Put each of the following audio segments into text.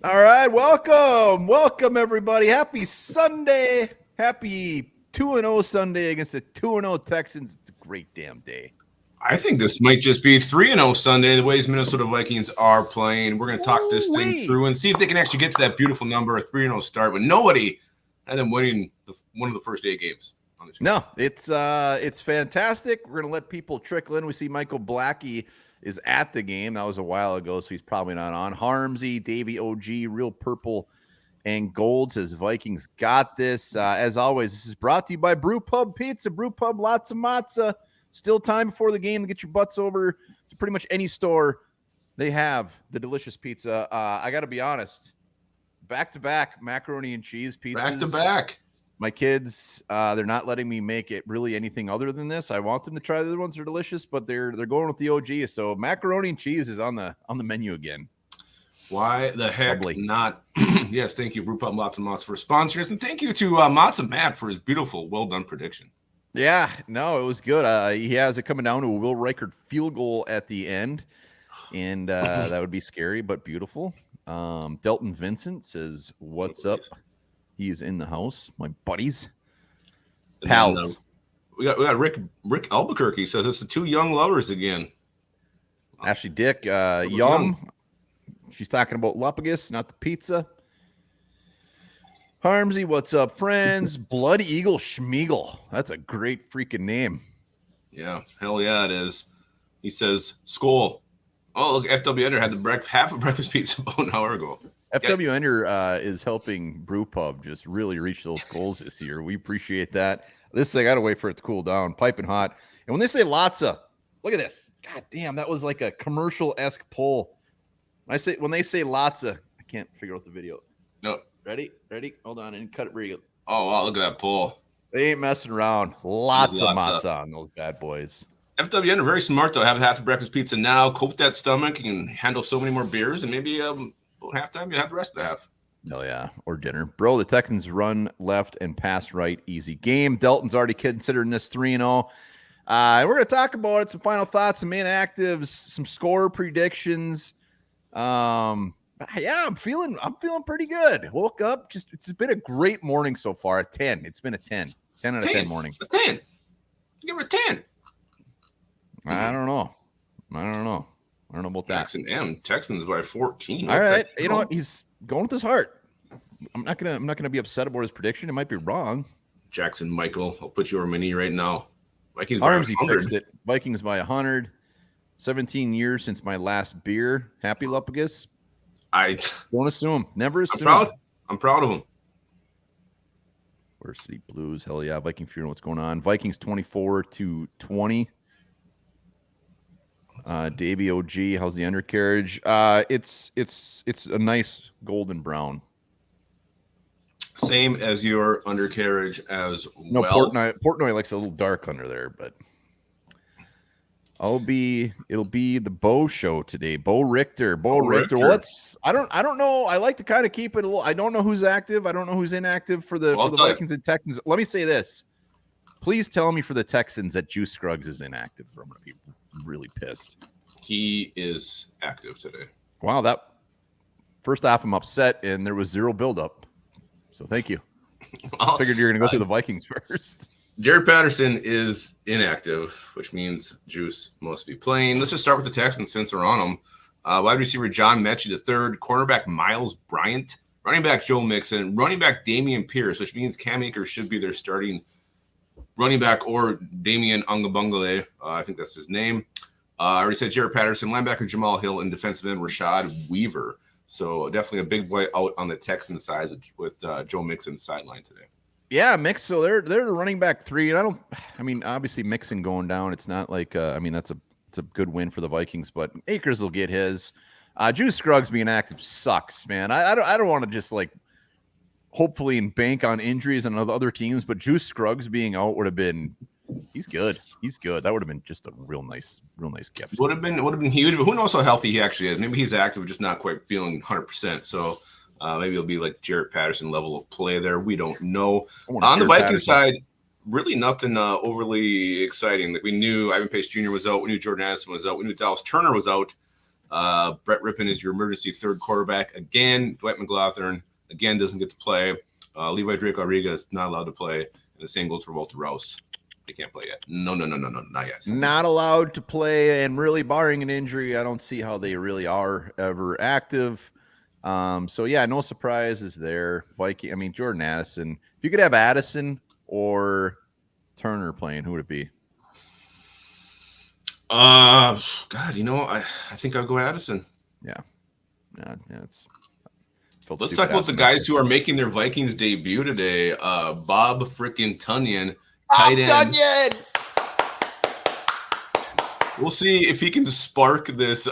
All right, welcome everybody. Happy Sunday. Happy 2-0 Sunday against the 2-0 Texans. It's a great damn day. I think this might just be 3-0 Sunday, the ways Minnesota Vikings are playing. We're going to talk this thing through and see if they can actually get to that beautiful number, a 3-0 start, but nobody had them winning one of the first 8 games. No, it's fantastic. We're going to let people trickle in. We see Michael Blackie is at the game. That was a while ago, so he's probably not on. Harmsy, Davey OG, Real Purple and Gold says Vikings got this. As always, this is brought to you by Brew Pub Pizza, Brew Pub, Lotzza, Motzza. Still time before the game to get your butts over to pretty much any store. They have the delicious pizza. I got to be honest, back-to-back macaroni and cheese pizzas. Back-to-back. My kids, they're not letting me make it really anything other than this. I want them to try the other ones that are delicious, but they're going with the OG. So macaroni and cheese is on the menu again. Why the heck not? Yes, thank you, Brew Pub, Lotzza, Motzza for sponsors, and thank you to Motzza Matt for his beautiful, well done prediction. Yeah, no, it was good. He has it coming down to a Will Reichert field goal at the end, and that would be scary but beautiful. Delton Vincent says, "What's up?" He is in the house, my buddies, pals. Then, we got Rick Albuquerque says it's the two young lovers again. Ashley Dick, Yum. She's talking about Lupagus, not the pizza. Harmsy, what's up, friends? Blood Eagle Schmiegel. That's a great freaking name. Yeah, hell yeah, it is. He says, "Skull." Oh, look, FW Ender had half a breakfast pizza about an hour ago. FW Ender is helping Brew Pub just really reach those goals this year. We appreciate that. This thing, I got to wait for it to cool down. Piping hot. And when they say Lotzza, look at this. God damn, that was like a commercial-esque pull. When they say Lotzza, I can't figure out the video. No. Ready? Hold on, and cut it real. Oh, wow, look at that pull. They ain't messing around. Lots of Motzza on those bad boys. FW Ender, very smart, though. Have half the breakfast pizza now. Coat that stomach. You can handle so many more beers, and maybe about halftime, you have the rest of the half. Oh, yeah, or dinner. Bro, the Texans run left and pass right. Easy game. Delton's already considering this 3-0. And we're going to talk about it, some final thoughts, some inactives, some score predictions. Yeah, I'm feeling pretty good. Woke up, it's been a great morning so far. A 10. It's been a 10. 10 out of 10 morning. A 10. Give her a 10. I don't know about that. Jackson M. Texans by 14. All right. You know what? He's going with his heart. I'm not gonna be upset about his prediction. It might be wrong. Jackson Michael, I'll put you over my knee right now. Vikings Armsy fixed it. Vikings by 100. 17 years since my last beer. Happy Lupagus. I don't assume. Never assume. I'm proud of him. Varsity Blues. Hell yeah. Viking Funeral. What's going on? Vikings 24-20. Davey OG. How's the undercarriage? It's a nice golden brown. Same as your undercarriage as well. No, Portnoy likes a little dark under there, but it'll be the Bo show today. Bo Richter. Well, I don't know. I like to kind of keep it a little. I don't know who's active. I don't know who's inactive for the Vikings and Texans. Let me say this. Please tell me for the Texans that Juice Scruggs is inactive. I'm going to be really pissed. He is active today. Wow, that first half I'm upset, and there was zero buildup. So thank you. I figured you're going to go through the Vikings first. Jared Patterson is inactive, which means Juice must be playing. Let's just start with the Texans since we're on them. Wide receiver John Mechie III, cornerback Miles Bryant, running back Joe Mixon, running back Damian Pierce, which means Cam Akers should be their starting running back, or Damian Ungabungale. I think that's his name. I already said Jared Patterson, linebacker Jamal Hill, and defensive end Rashad Weaver. So definitely a big boy out on the Texan side with Joe Mixon sideline today. Yeah, Mix. So they're the running back 3, and obviously Mixon going down. It's not like it's a good win for the Vikings, but Akers will get his. Juice Scruggs being active sucks, man. I don't want to just like hopefully and bank on injuries on other teams, but Juice Scruggs being out would have been. He's good. That would have been just a real nice gift. Would have been huge, but who knows how healthy he actually is? Maybe he's active, just not quite feeling 100%. So maybe it'll be like Jared Patterson level of play there. We don't know. On the Vikings side, really nothing overly exciting. Like we knew Ivan Pace Jr. was out. We knew Jordan Addison was out. We knew Dallas Turner was out. Brett Rippon is your emergency third quarterback. Again, Dwight McGlothern, again, doesn't get to play. Levi Drake Rodriguez not allowed to play. And the same goes for Walter Rouse. They can't play yet. No, not yet. Not allowed to play, and really barring an injury, I don't see how they really are ever active. So yeah, no surprises there. Jordan Addison. If you could have Addison or Turner playing, who would it be? God, I think I'll go Addison. Yeah. Let's talk about the guys who are making their Vikings debut today. Bob freaking Tunyon, tight end. Tunyon! We'll see if he can spark this.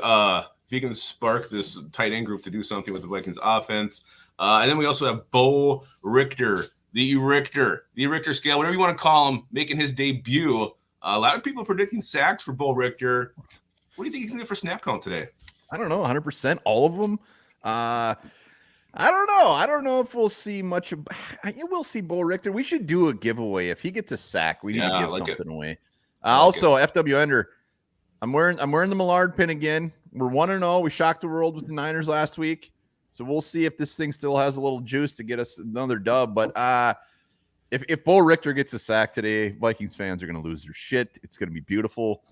Tight end group to do something with the Vikings offense. And then we also have Bo Richter, the Richter scale, whatever you want to call him, making his debut. A lot of people predicting sacks for Bo Richter. What do you think he's going to get for snap count today? I don't know, 100%, all of them. I don't know. I don't know if we'll see much of. We'll see Bo Richter. We should do a giveaway if he gets a sack. We need to give something away. Also, FW Ender. I'm wearing the Millard pin again. We're 1-0. We shocked the world with the Niners last week, so we'll see if this thing still has a little juice to get us another dub. But if Bo Richter gets a sack today, Vikings fans are going to lose their shit. It's going to be beautiful.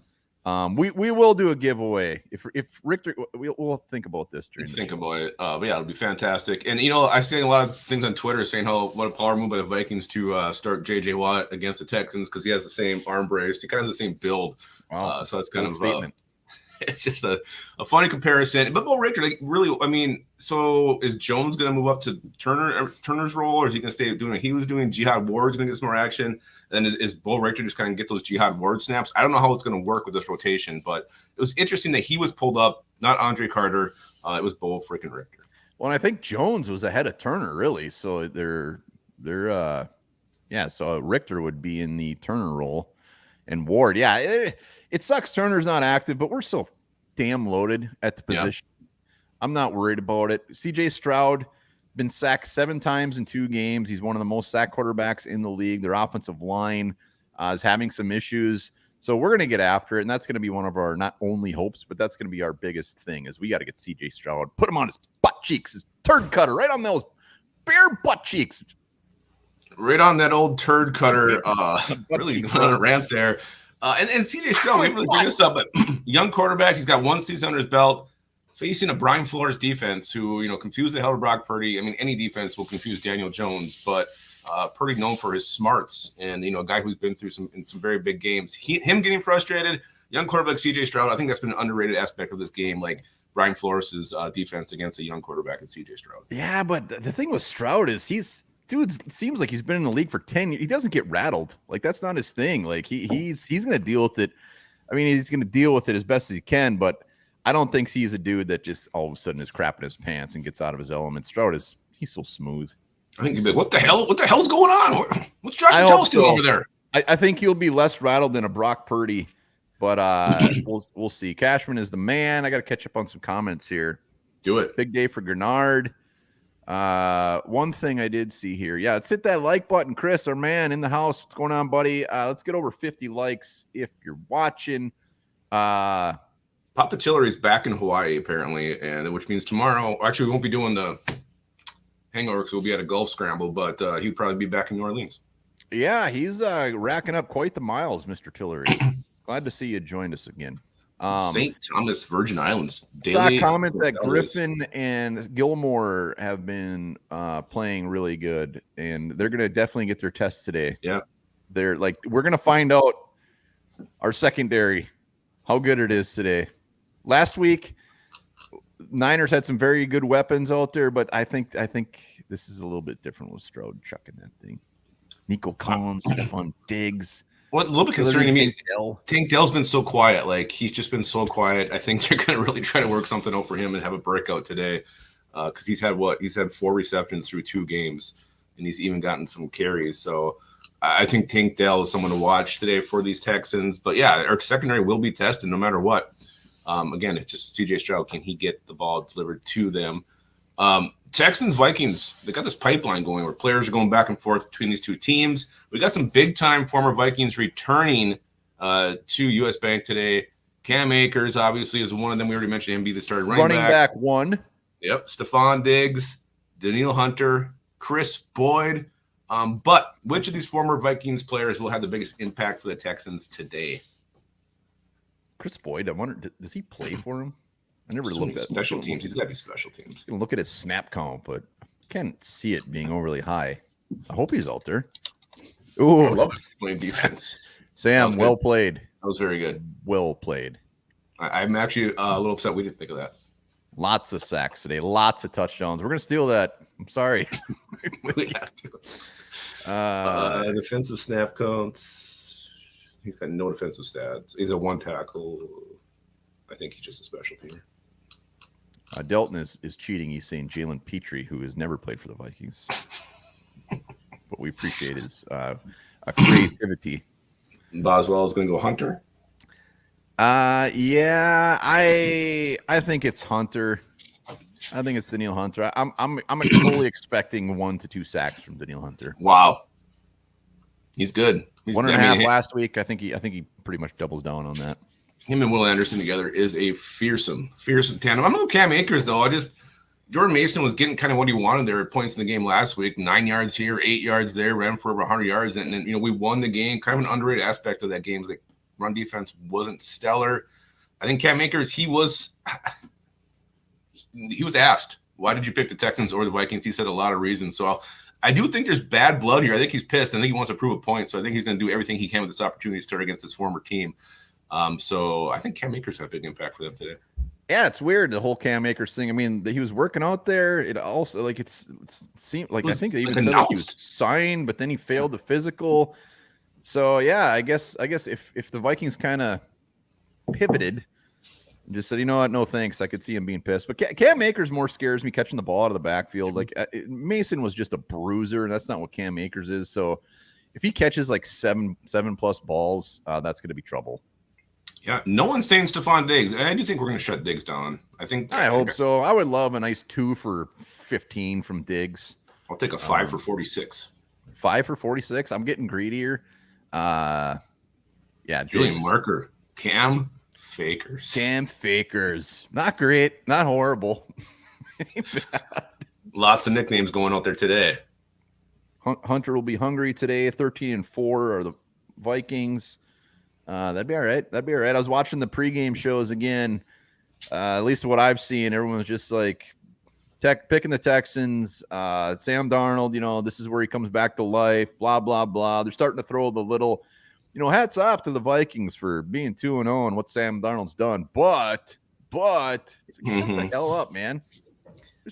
We will do a giveaway if Richter. We'll think about this during. About it. But yeah, it'll be fantastic. And I see a lot of things on Twitter saying what a power move by the Vikings to start J.J. Watt against the Texans because he has the same arm brace. He kind of has the same build. Wow. So it's kind of statement. It's just a funny comparison. But Bo Richter, so is Jones going to move up to Turner's role, or is he going to stay doing what he was doing? Jihad Ward's going to get some more action. And then is Bo Richter just kind of get those Jihad Ward snaps? I don't know how it's going to work with this rotation, but it was interesting that he was pulled up, not Andre Carter. It was Bo freaking Richter. Well, and I think Jones was ahead of Turner, really. So so Richter would be in the Turner role. And Ward, it sucks Turner's not active, but we're so damn loaded at the position. Yeah. I'm not worried about it. CJ Stroud been sacked 7 times in 2 games. He's one of the most sacked quarterbacks in the league. Their offensive line is having some issues. So we're going to get after it, and that's going to be one of our not only hopes, but that's going to be our biggest thing is we got to get CJ Stroud, put him on his butt cheeks, his turd cutter, right on those bare butt cheeks. Right on that old turd cutter. Really on a rant there. And CJ Stroud, we really bring this up, but young quarterback, he's got 1 season under his belt, facing a Brian Flores defense who, confused the hell of Brock Purdy. I mean, any defense will confuse Daniel Jones, but Purdy known for his smarts and, a guy who's been through some very big games. Him getting frustrated, young quarterback CJ Stroud, I think that's been an underrated aspect of this game, like Brian Flores' defense against a young quarterback in CJ Stroud. Yeah, but the thing with Stroud is seems like he's been in the league for 10 years. He doesn't get rattled. Like, that's not his thing. Like, he's going to deal with it. I mean, he's going to deal with it as best as he can, but I don't think he's a dude that just all of a sudden is crapping his pants and gets out of his element. Stroud he's so smooth. I think what the hell's going on? What's Josh Jellison over there? I think he'll be less rattled than a Brock Purdy, but we'll see. Cashman is the man. I got to catch up on some comments here. Do it. Big day for Gernard. One thing I did see here. Yeah, let's hit that like button. Chris, our man in the house. What's going on, buddy? Let's get over 50 likes if you're watching. Papa Tillery's back in Hawaii, apparently, and which means tomorrow. Actually, we won't be doing the hangover because we'll be at a golf scramble, but he'd probably be back in New Orleans. Yeah, he's racking up quite the miles, Mr. Tillery. Glad to see you joined us again. St. Thomas, Virgin Islands. Saw a comment that Griffin and Gilmore have been playing really good, and they're going to definitely get their tests today. Yeah. We're going to find out our secondary, how good it is today. Last week, Niners had some very good weapons out there, but I think this is a little bit different with Stroud chucking that thing. Nico Collins, Stephon Diggs. What a little bit concerning to me, Tank Dell's been so quiet. Like, he's just been so quiet. I think they're going to really try to work something out for him and have a breakout today because he's had 4 receptions through 2 games, and he's even gotten some carries. So I think Tank Dell is someone to watch today for these Texans. But, yeah, our secondary will be tested no matter what. Again, it's just CJ Stroud. Can he get the ball delivered to them? Texans, Vikings, they got this pipeline going where players are going back and forth between these 2 teams. We got some big-time former Vikings returning to U.S. Bank today. Cam Akers, obviously, is one of them. We already mentioned him be the starting running back 1. Yep. Stephon Diggs, Danielle Hunter, Chris Boyd. But which of these former Vikings players will have the biggest impact for the Texans today? Chris Boyd, I wonder, does he play for him? I never looked at special teams. He's got to be special teams. I'm going to look at his snap count, but I can't see it being overly high. I hope he's out there. Ooh, I love playing defense. Sam, well played. That was very good. Well played. I'm actually a little upset we didn't think of that. Lots of sacks today. Lots of touchdowns. We're going to steal that. I'm sorry. We have to. Defensive snap counts. He's got no defensive stats. He's a 1 tackle. I think he's just a special teamer. Delton is cheating. He's saying Jalen Petrie, who has never played for the Vikings. But we appreciate his creativity. Boswell is going to go Hunter. Yeah, I think it's Hunter. I think it's Danielle Hunter. I'm totally expecting 1 to 2 sacks from Danielle Hunter. Wow, he's good. He's 1.5 last week. I think he pretty much doubles down on that. Him and Will Anderson together is a fearsome tandem. I'm a little Cam Akers though. Jordan Mason was getting kind of what he wanted there at points in the game last week. 9 yards here, 8 yards there, ran for over 100 yards, and then we won the game. Kind of an underrated aspect of that game is like run defense wasn't stellar. I think Cam Akers, he was asked, why did you pick the Texans or the Vikings? He said a lot of reasons. So I do think there's bad blood here. I think he's pissed. I think he wants to prove a point. So I think he's going to do everything he can with this opportunity to start against his former team. So I think Cam Akers had a big impact for them today. Yeah, it's weird, the whole Cam Akers thing. I mean, he was working out there. It also it seemed like I think they even said like he was signed, but then he failed the physical. So yeah, I guess if the Vikings kind of pivoted and just said, you know what, no thanks, I could see him being pissed. But Cam Akers more scares me catching the ball out of the backfield. Like Mason was just a bruiser, and that's not what Cam Akers is. So if he catches like seven plus balls, that's going to be trouble. Yeah, no one's saying Stephon Diggs. I do think we're going to shut Diggs down. I hope so. I would love a nice 2 for 15 from Diggs. I'll take a 5 for 46. 5 for 46. I'm getting greedier. Yeah, Julian Marker, Cam Fakers. Not great, not horrible. Lots of nicknames going out there today. Hunter will be hungry today. 13-4 are the Vikings. That'd be all right. I was watching the pregame shows again. At least what I've seen, everyone's just like picking the Texans. Sam Darnold, this is where he comes back to life. Blah blah blah. They're starting to throw the little, hats off to the Vikings for being 2-0 and what Sam Darnold's done. But shut the hell up, man.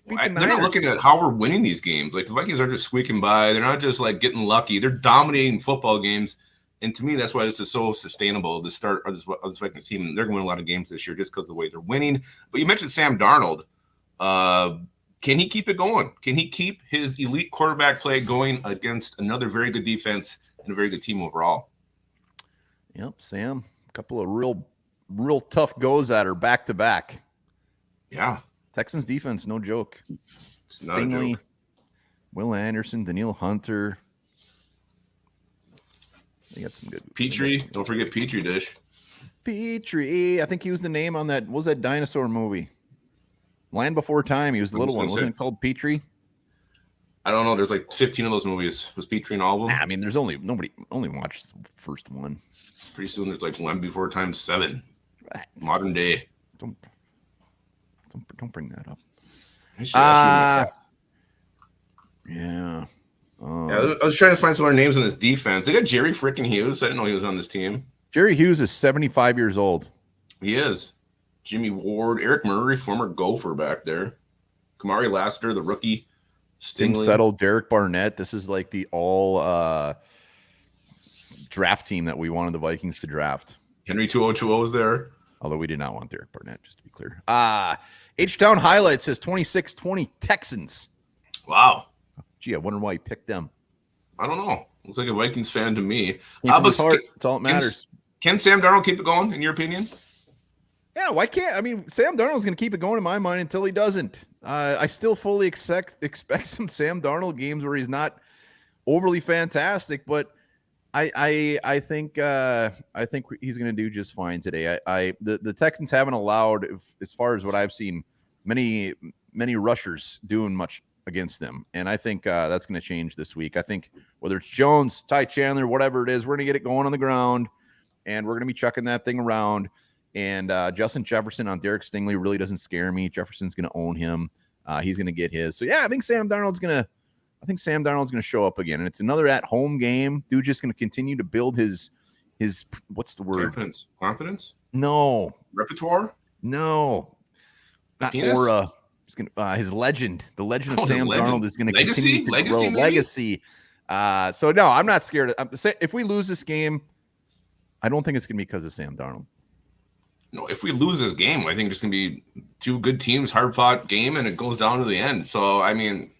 They're not looking at how we're winning these games. Like the Vikings are just squeaking by. They're not just like getting lucky. They're dominating football games. And to me, that's why this is so sustainable to start this Vikings team. And they're going to win a lot of games this year just because of the way they're winning. But you mentioned Sam Darnold. Can he keep it going? Can he keep his elite quarterback play going against another very good defense and a very good team overall? Yep, Sam. A couple of real tough goes at her back to back. Yeah. Texans defense, no joke. It's not a joke. Will Anderson, Danielle Hunter. They got some good. Petrie. Don't forget Petrie Dish. Petrie. I think he was the name on that. What was that dinosaur movie? Land Before Time. He was the little one. Wasn't it called Petrie? I don't know. There's like 15 of those movies. Was Petrie in all of them? I mean, there's nobody watched the first one. Pretty soon there's like Land Before Time 7. Modern day. Don't bring that up. Yeah. I was trying to find some other names on this defense. They got Jerry freaking Hughes. I didn't know he was on this team. Jerry Hughes is 75 years old. He is. Jimmy Ward, Eric Murray, former Gopher back there. Kamari Lassiter, the rookie. Tim Settle, Derek Barnett. This is like the all draft team that we wanted the Vikings to draft. Henry 2020 is there. Although we did not want Derek Barnett, just to be clear. H-Town Highlights says 26-20 Texans. Wow. Gee, I wonder why you picked them. I don't know. Looks like a Vikings fan to me. That's all that matters. Can Sam Darnold keep it going, in your opinion? Yeah, why can't? I mean, Sam Darnold's going to keep it going in my mind until he doesn't. I still fully expect some Sam Darnold games where he's not overly fantastic, but I think he's going to do just fine today. The Texans haven't allowed, as far as what I've seen, many rushers doing much against them, and I think that's going to change this week. I think whether it's Jones, Ty Chandler, whatever it is, we're going to get it going on the ground, and we're going to be chucking that thing around. And Justin Jefferson on Derek Stingley really doesn't scare me. Jefferson's going to own him. He's going to get his. So yeah, I think Sam Darnold's going to show up again, and it's another at-home game. Dude, just going to continue to build his what's the word? Confidence? No. Repertoire? No. Not Penis? aura. His legend. The legend of Sam Darnold is going to continue to grow. Legacy. So no, I'm not scared. If we lose this game, I don't think it's going to be because of Sam Darnold. No, if we lose this game, I think it's going to be two good teams, hard-fought game, and it goes down to the end. So, I mean,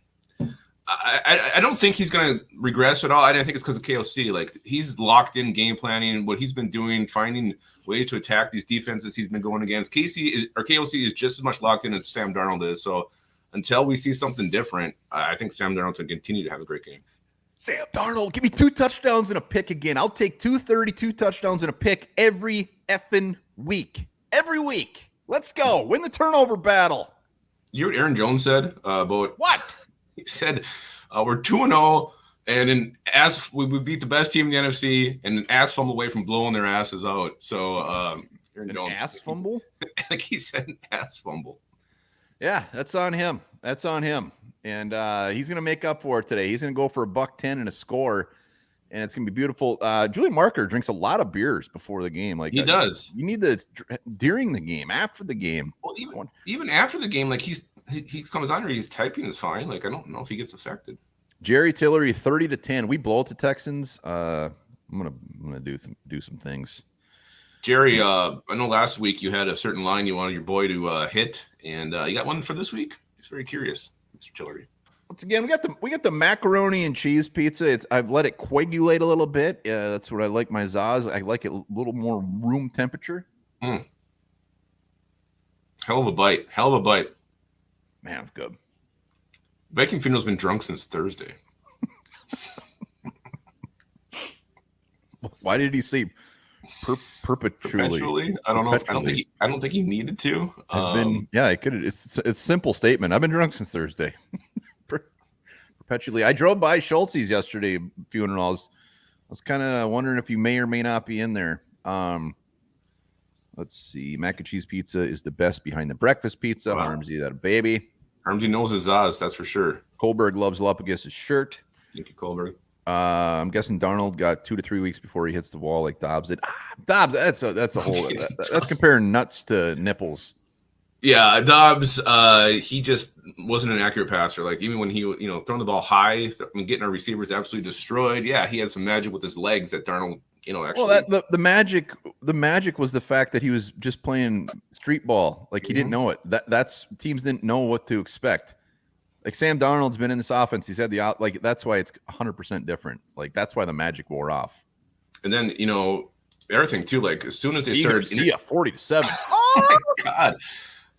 I don't think he's going to regress at all. I don't think it's because of KOC. Like, he's locked in game planning, what he's been doing, finding ways to attack these defenses he's been going against. KOC is just as much locked in as Sam Darnold is. So, until we see something different, I think Sam Darnold's going to continue to have a great game. Sam Darnold, give me 2 touchdowns and a pick again. I'll take 232 touchdowns and a pick every effing week. Every week. Let's go. Win the turnover battle. You know what Aaron Jones said about what? He said, we're 2-0, and we beat the best team in the NFC, and an ass fumble away from blowing their asses out. So, Aaron Jones. Ass fumble? Like he said, an ass fumble. Yeah, that's on him. And he's going to make up for it today. He's going to go for $110 and a score, and it's going to be beautiful. Julian Marker drinks a lot of beers before the game. Like he does. You need during the game, after the game. Well, even after the game, like he comes on here, he's typing is fine. Like I don't know if he gets affected. Jerry Tillery 30-10. We blow it to Texans. I'm gonna do some things. Jerry, I know last week you had a certain line you wanted your boy to hit, and you got one for this week. Just very curious, Mr. Tillery. Once again, we got the macaroni and cheese pizza. I've let it coagulate a little bit. That's what I like my Zaz. I like it a little more room temperature. Hell of a bite. Man, it's good. Viking Funeral's been drunk since Thursday. Why did he say perpetually? I don't know. I don't think he needed to. I could. It's a simple statement. I've been drunk since Thursday. Perpetually. I drove by Schultz's yesterday funeral. I was kind of wondering if you may or may not be in there. Let's see. Mac and cheese pizza is the best behind the breakfast pizza. Wow. Harmsy, that a baby. Harmsy knows his Zaz, that's for sure. Kohlberg loves Lupagus' shirt. Thank you, Kohlberg. I'm guessing Darnold got 2 to 3 weeks before he hits the wall like Dobbs did. Dobbs, that's a whole. That's comparing nuts to nipples. Yeah, Dobbs, he just wasn't an accurate passer. Like even when he, throwing the ball high, getting our receivers absolutely destroyed. Yeah, he had some magic with his legs that Darnold, actually. Well, the magic was the fact that he was just playing street ball. Like he didn't know it. That's teams didn't know what to expect. Like Sam Darnold's been in this offense. He's had that's why it's 100% different. Like that's why the magic wore off. And then everything too. Like as soon as they started, 40-7. Oh my God.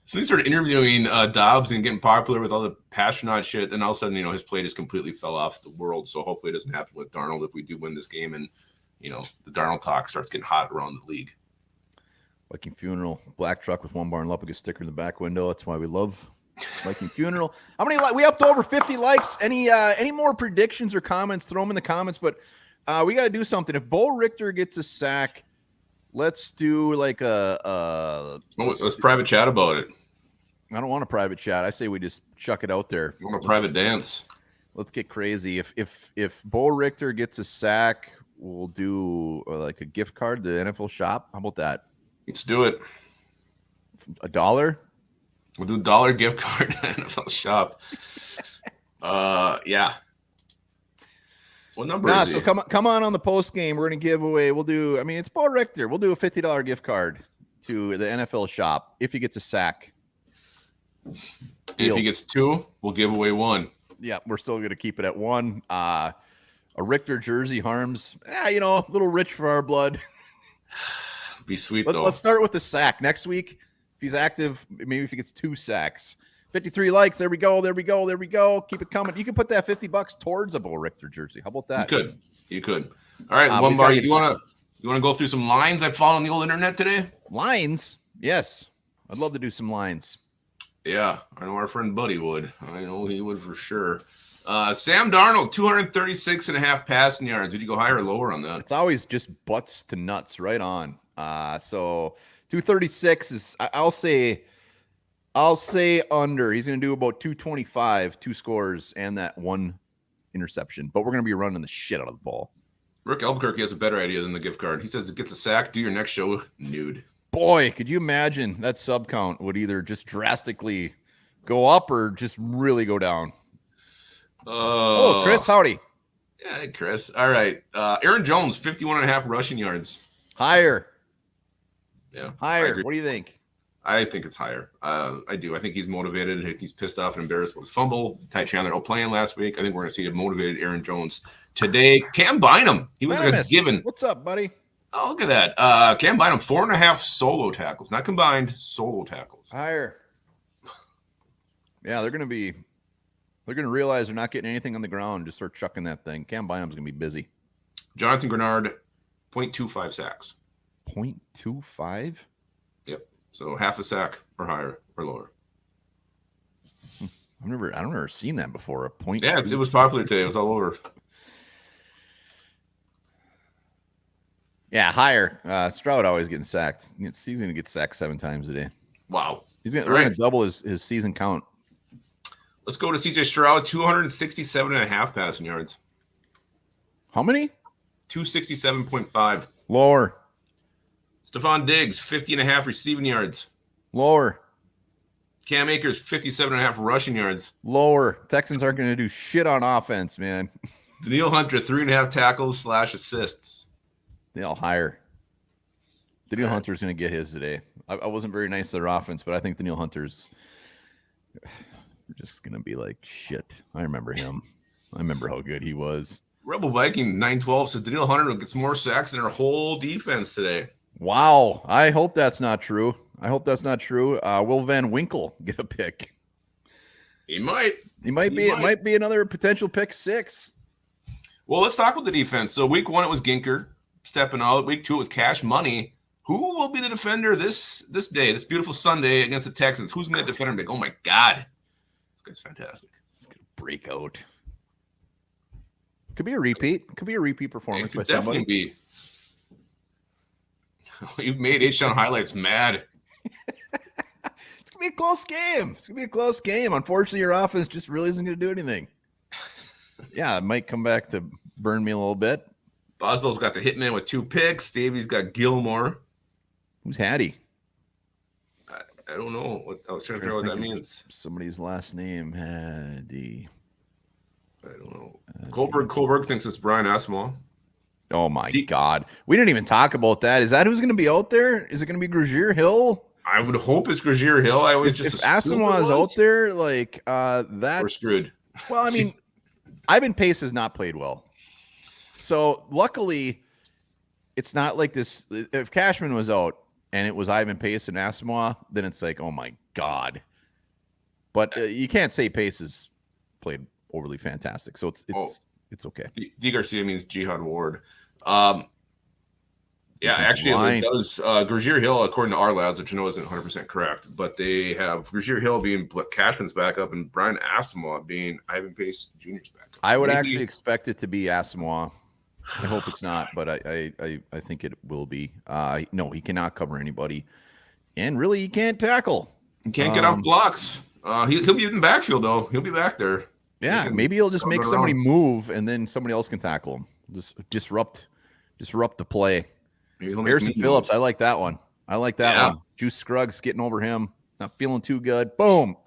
So they started interviewing Dobbs and getting popular with all the passionate shit, and all of a sudden, his play just completely fell off the world. So hopefully it doesn't happen with Darnold if we do win this game, and the Darnold talk starts getting hot around the league. Viking Funeral, black truck with 1 bar and Lupagus sticker in the back window. That's why we love Viking Funeral. How many we up to over 50 likes? Any more predictions or comments? Throw them in the comments. But we got to do something. If Bo Richter gets a sack, let's do like let's private chat about it. I don't want a private chat. I say we just chuck it out there. I want a private dance. Let's get crazy. If Bo Richter gets a sack, we'll do like a gift card to the NFL shop. How about that? Let's do it. $1? We'll do $1 gift card to NFL shop. Yeah. What number is so he? come on the post game. We're gonna give away. It's Bo Richter. We'll do a $50 gift card to the NFL shop if he gets a sack. If he gets 2, we'll give away 1. Yeah, we're still gonna keep it at 1. A Richter jersey, Harms. A little rich for our blood. Be sweet though. Let's start with the sack next week. If he's active, maybe if he gets 2 sacks. 53 likes. There we go. Keep it coming. You can put that $50 towards a Bo Richter jersey. How about that? You could. All right, one He's bar. gotta You get want to go through some lines I found on the old internet today? lines? Yes, I'd love to do some lines. Yeah, I know our friend Buddy would. I know he would for sure. Sam Darnold, 236.5 passing yards. Did you go higher or lower on that? It's always just butts to nuts, right on. So 236 is, I'll say under. He's going to do about 225, 2 scores, and that 1 interception. But we're going to be running the shit out of the ball. Rick Albuquerque has a better idea than the gift card. He says it gets a sack. Do your next show nude. Boy, could you imagine that sub count would either just drastically go up or just really go down. Oh, Chris, howdy. Yeah, hey, Chris. All right. Aaron Jones, 51.5 rushing yards. Higher. Yeah. Higher. What do you think? I think it's higher. I do. I think he's motivated. I think he's pissed off and embarrassed with his fumble. Ty Chandler out playing last week. I think we're going to see a motivated Aaron Jones today. Cam Bynum. He was like a given. What's up, buddy? Oh, look at that. Cam Bynum, 4.5 solo tackles. Not combined, solo tackles. Higher. Yeah, they're going to realize they're not getting anything on the ground. Just start chucking that thing. Cam Bynum's going to be busy. Jonathan Grenard, 0.25 sacks. 0.25? Yep. So half a sack or higher or lower. I've never seen that before. A point. Yeah, it was popular today. It was all over. Yeah, higher. Stroud always getting sacked. He's going to get sacked 7 times a day. Wow. They're going to double his season count. Let's go to CJ Stroud, 267.5 passing yards. How many? 267.5. Lower. Stephon Diggs, 50.5 receiving yards. Lower. Cam Akers, 57.5 rushing yards. Lower. Texans aren't going to do shit on offense, man. Daniil Hunter, 3.5 tackles / assists. They all higher. Daniil Hunter's going to get his today. I wasn't very nice to their offense, but I think Daniil Hunter's just going to be like shit. I remember him. I remember how good he was. Rebel Viking 912 says Daniil Hunter will get some more sacks than our whole defense today. Wow. I hope that's not true. Will Van Winkle get a pick? He might. It might be another potential pick 6. Well, let's talk about the defense. So week 1, it was Ginker stepping out. Week 2, it was Cash Money. Who will be the defender this day, this beautiful Sunday against the Texans? Who's going to defend him? Like, oh, my God. This guy's fantastic. It's going to break out. Could be a repeat. Could be a repeat performance by somebody. Definitely be. You've made H-Town highlights mad. It's going to be a close game. Unfortunately, your offense just really isn't going to do anything. Yeah, it might come back to burn me a little bit. Boswell's got the hitman with 2 picks. Davey's got Gilmore. Who's Hattie? I don't know. I was trying to figure out what that means. Somebody's last name, Hattie. I don't know. Kohlberg thinks it's Brian Asamoah. Oh, my God. We didn't even talk about that. Is that who's going to be out there? Is it going to be Grazier Hill? I would hope it's Grazier Hill. I always if Asamoah is out there, like that. We're screwed. Well, I mean, Ivan Pace has not played well. So luckily, it's not like this. If Cashman was out and it was Ivan Pace and Asamoah, then it's like, oh my God. But you can't say Pace has played overly fantastic. So it's okay. D. Garcia means Jihad Ward. Yeah, actually, it does. Grazier Hill, according to our lads, which I know isn't 100% correct, but they have Grazier Hill being Cashman's backup and Brian Asamoah being Ivan Pace Jr.'s backup. I would actually expect it to be Asamoah. I hope it's not, but I think it will be. No, he cannot cover anybody, and really, he can't tackle. He can't get off blocks. He'll be in the backfield though. He'll be back there. Yeah, maybe he'll just make somebody move, and then somebody else can tackle him. Just disrupt the play. Harrison Phillips, I like that one. One. Juice Scruggs getting over him. Not feeling too good. Boom.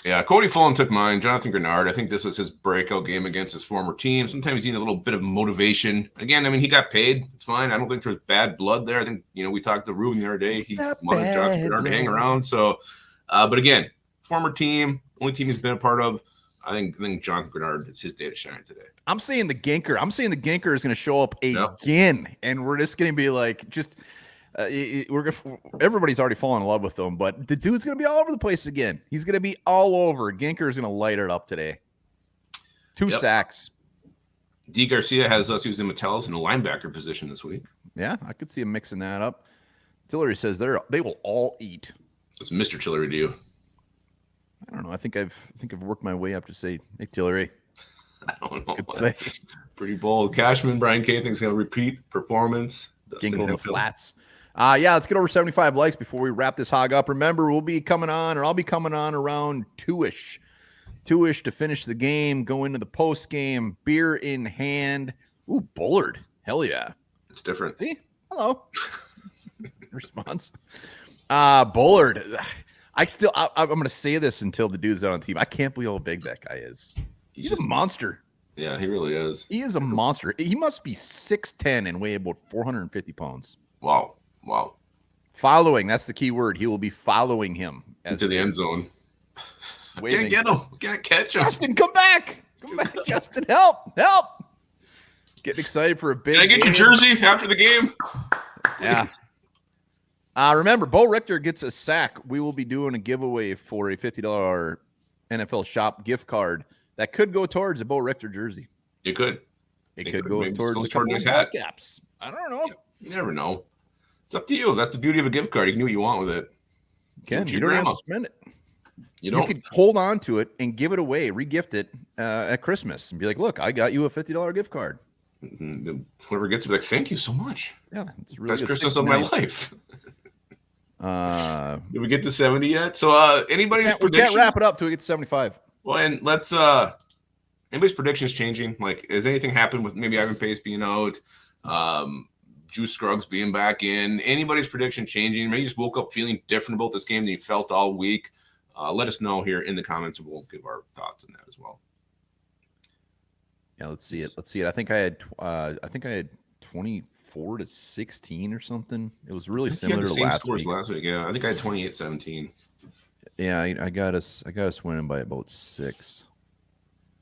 Yeah, Cody Fullen took mine. Jonathan Grenard. I think this was his breakout game against his former team. Sometimes you need a little bit of motivation. Again, I mean, he got paid. It's fine. I don't think there's bad blood there. I think, we talked to Ruben the other day. He wanted Jonathan Grenard to hang around. So, but again, former team, only team he's been a part of. I think Jonathan Grenard, it's his day to shine today. I'm saying the Ginker is going to show up again, and we're just going to be like, everybody's already fallen in love with him, but the dude's going to be all over the place again. He's going to be all over. Ginker is going to light it up today. 2 sacks. D. Garcia has us using Metellus in the linebacker position this week. Yeah, I could see him mixing that up. Tillery says they will all eat. It's Mr. Tillery to you. I don't know. I think I've worked my way up to say, hey, Tillery. I don't know. Pretty bold. Cashman, Brian K. thinks he'll repeat performance. Gingle in the flats. Yeah, let's get over 75 likes before we wrap this hog up. Remember, I'll be coming on around 2-ish to finish the game, go into the post game, beer in hand. Ooh, Bullard. Hell yeah. It's different. See? Hello. Response. Bullard. I'm going to say this until the dude's on the team. I can't believe how big that guy is. He's a monster. Yeah, he really is. He is a monster. He must be 6'10" and weigh about 450 pounds. Wow. Following, that's the key word. He will be following him into the end zone. Waving. Can't get him. Can't catch him. Justin, come back. Justin, help. Getting excited for a big Can I get your jersey after the game? Yeah. Remember, Bo Richter gets a sack. We will be doing a giveaway for a $50 NFL shop gift card that could go towards a Bo Richter jersey. It could. It could go towards a couple of hat caps. I don't know. You never know. It's up to you. That's the beauty of a gift card. You can do what you want with it. You don't have to spend it. You could hold on to it and give it away, re-gift it at Christmas and be like, look, I got you a $50 gift card. Whoever gets it, be like, thank you so much. Yeah, it's really best Christmas of my life. Did we get to 70 yet? So anybody's prediction? We can't wrap it up till we get to 75. Well, and let's anybody's predictions changing? Like, has anything happened with maybe Ivan Pace being out? Juice Scruggs being back in? Anybody's prediction changing? Maybe you just woke up feeling different about this game than you felt all week. Let us know here in the comments, and we'll give our thoughts on that as well. Yeah, let's see it. I think I had 24-16 or something. It was really similar to last week. Yeah, I think I had 28-17. Yeah, I got us winning by about 6.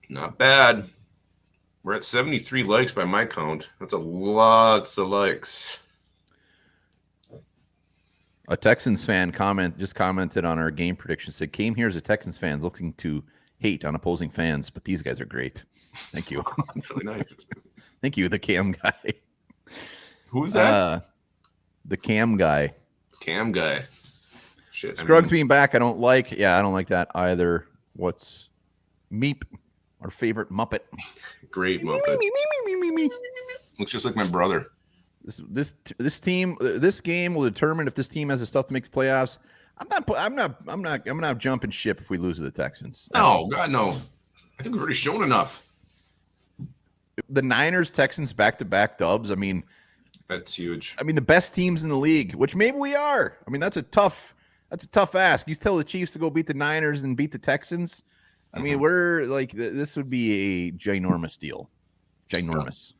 Not bad. We're at 73 likes by my count. That's a lots of likes. A Texans fan commented on our game prediction. Said, came here as a Texans fan looking to hate on opposing fans, but these guys are great. Thank you. That's really nice. Thank you, the Cam guy. Who's that? The Cam guy. Cam guy. Shit. Scruggs being back, I don't like. Yeah, I don't like that either. What's Meep, our favorite Muppet? Great Muppet. Looks just like my brother. This game will determine if this team has the stuff to make the playoffs. I'm not jumping ship if we lose to the Texans. No, God, no. I think we've already shown enough. The Niners, Texans, back-to-back dubs. I mean, that's huge. I mean, the best teams in the league, which maybe we are. I mean, that's a tough ask. You tell the Chiefs to go beat the Niners and beat the Texans. I mean, we're like, this would be a ginormous deal. Ginormous.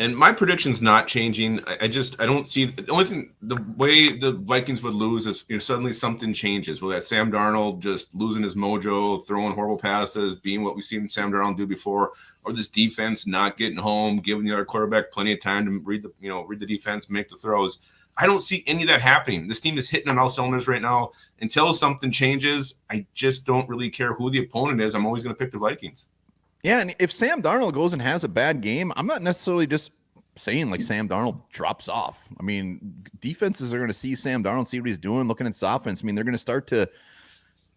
And my prediction's not changing. I don't see the only thing. The way the Vikings would lose is suddenly something changes. Well, that Sam Darnold just losing his mojo, throwing horrible passes, being what we've seen Sam Darnold do before, or this defense not getting home, giving the other quarterback plenty of time to read the defense, make the throws. I don't see any of that happening. This team is hitting on all cylinders right now. Until something changes, I just don't really care who the opponent is. I'm always going to pick the Vikings. Yeah, and if Sam Darnold goes and has a bad game, I'm not necessarily just saying like Sam Darnold drops off. I mean, defenses are going to see Sam Darnold, see what he's doing, looking at his offense. I mean, they're going to start to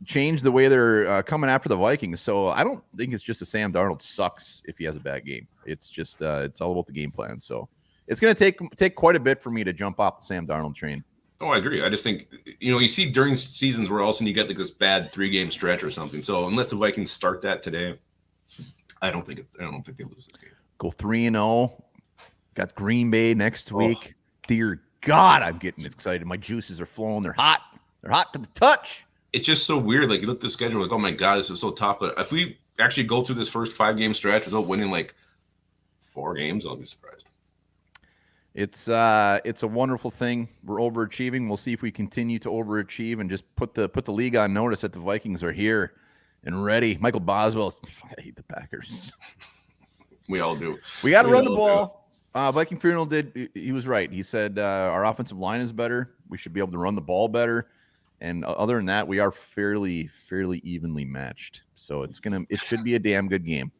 change the way they're coming after the Vikings. So I don't think it's just a Sam Darnold sucks if he has a bad game. It's just it's all about the game plan. So it's going to take quite a bit for me to jump off the Sam Darnold train. Oh, I agree. I just think, you see during seasons where all of a sudden you get like this bad 3-game stretch or something. So unless the Vikings start that today, I don't think they lose this game. Go 3-0. Got Green Bay next week. Dear God, I'm getting excited. My juices are flowing. They're hot. They're hot to the touch. It's just so weird. Like, you look at the schedule, like, oh my God, this is so tough. But if we actually go through this first 5-game stretch without winning like 4 games, I'll be surprised. It's a wonderful thing. We're overachieving. We'll see if we continue to overachieve and just put the league on notice that the Vikings are here and ready. Michael Boswell, I hate the Packers. We all do. We got to run the ball. Viking Funeral he was right. He said our offensive line is better. We should be able to run the ball better. And other than that, we are fairly evenly matched. So it should be a damn good game.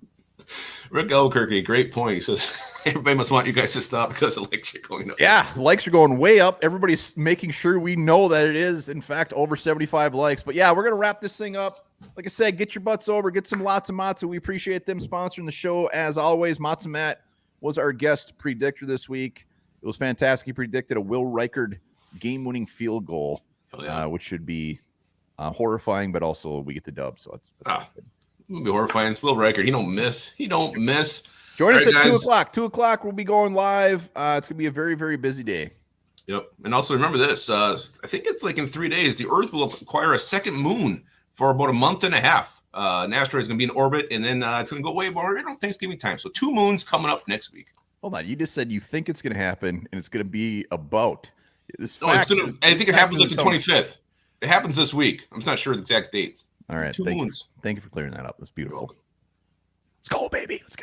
Rick Albuquerque, great point. He says everybody must want you guys to stop because the likes are going up. Yeah, likes are going way up. Everybody's making sure we know that it is, in fact, over 75 likes. But yeah, we're going to wrap this thing up. Like I said, get your butts over, get some Lotzza Motzza. We appreciate them sponsoring the show. As always, Motzza Matt was our guest predictor this week. It was fantastic. He predicted a Will Reichard game-winning field goal, which should be horrifying, but also we get the dub. So that's good. It'll be horrifying. It's Will Reichard. He don't miss. Join us at 2 o'clock. 2 o'clock, we'll be going live. It's going to be a very, very busy day. Yep. And also remember this. I think it's like in 3 days, the Earth will acquire a second moon for about a month and a half. An asteroid is going to be in orbit, and then it's going to go way more around Thanksgiving time. So 2 moons coming up next week. Hold on. You just said you think it's going to happen, and it's going to be about. I think it happens like the 25th. It happens this week. I'm not sure the exact date. All right. 2 moons. Thank you for clearing that up. That's beautiful. Let's go, baby. Let's go.